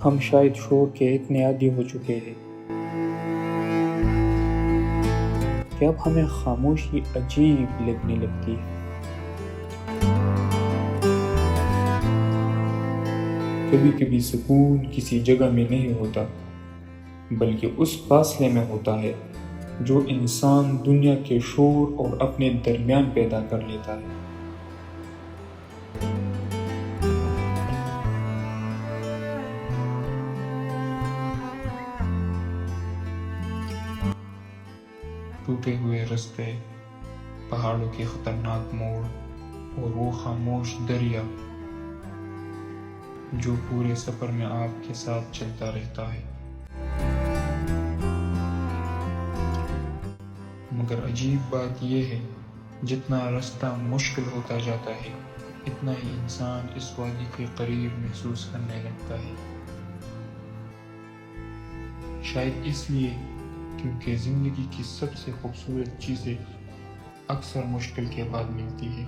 ہم شاید شور کے اتنے عادی ہو چکے ہیں کہ اب ہمیں خاموشی عجیب لگنے لگتی ہے۔ کبھی کبھی سکون کسی جگہ میں نہیں ہوتا بلکہ اس فاصلے میں ہوتا ہے جو انسان دنیا کے شور اور اپنے درمیان پیدا کر لیتا ہے۔ ٹوٹے ہوئے رستے، پہاڑوں کے خطرناک موڑ اور وہ خاموش دریا جو پورے سفر میں آپ کے ساتھ چلتا رہتا ہے۔ مگر عجیب بات یہ ہے، جتنا رستہ مشکل ہوتا جاتا ہے اتنا ہی انسان اس وادی کے قریب محسوس کرنے لگتا ہے۔ شاید اس لیے کیونکہ زندگی کی سب سے خوبصورت چیزیں اکثر مشکل کے بعد ملتی ہیں۔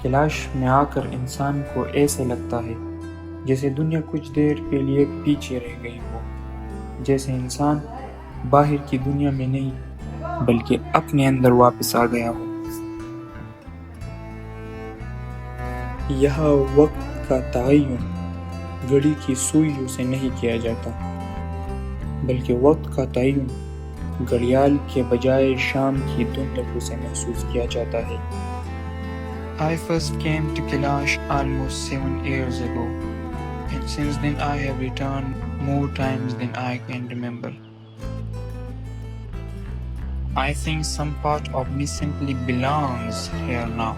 کیلاش میں آ کر انسان کو ایسے لگتا ہے جیسے دنیا کچھ دیر کے لیے پیچھے رہ گئی ہو، جیسے انسان باہر کی دنیا میں نہیں بلکہ اپنے اندر واپس آ گیا ہو۔ یہاں وقت کا تعین گھڑی کی سوئیوں سے نہیں کیا جاتا بلکہ وقت کا تعین گھڑیال کے بجائے شام کی دھندلوں سے محسوس کیا جاتا ہے۔ I first came to Kailash almost 7 years ago, and since then I have returned more times than I can remember. I think some part of me simply belongs here now,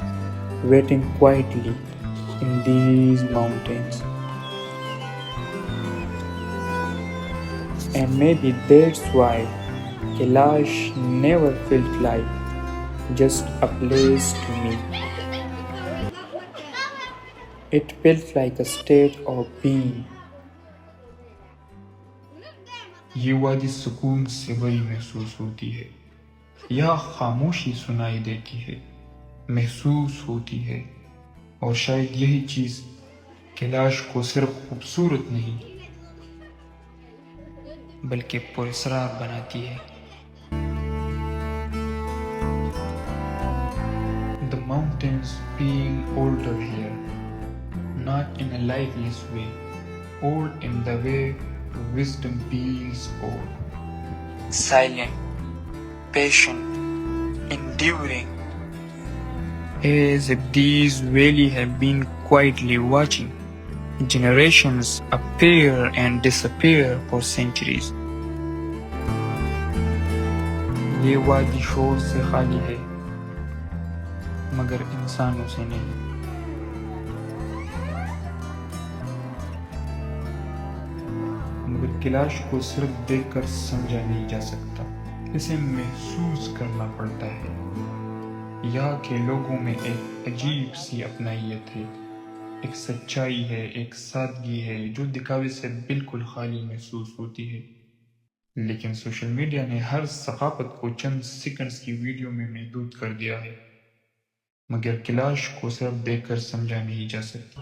waiting quietly in these mountains. And maybe that's why Kailash never felt like just a place to me. It felt like a state of being. یہ وادی سکون سے بھری محسوس ہوتی ہے، یہاں خاموشی سنائی دیتی ہے، محسوس ہوتی ہے، اور شاید یہی چیز کیلاش کو صرف خوبصورت نہیں بلکہ پراسرار بناتی ہے۔ The mountains being older here, not in a lifeless way, old in the way wisdom beings old. Silent, patient, enduring, as if these really have been quietly watching generations appear and disappear for centuries. یہ وادی شور سے خالی ہے مگر انسانوں سے نہیں۔ مگر کیلاش کو صرف دیکھ کر سمجھا نہیں جا سکتا، اسے محسوس کرنا پڑتا ہے۔ یہاں کے لوگوں میں ایک عجیب سی اپنائیت ہے، ایک سچائی ہے، ایک سادگی ہے جو دکھاوے سے بالکل خالی محسوس ہوتی ہے۔ لیکن سوشل میڈیا نے ہر ثقافت کو چند سیکنڈز کی ویڈیو میں محدود کر دیا ہے، مگر کیلاش کو صرف دیکھ کر سمجھا نہیں جا سکتا۔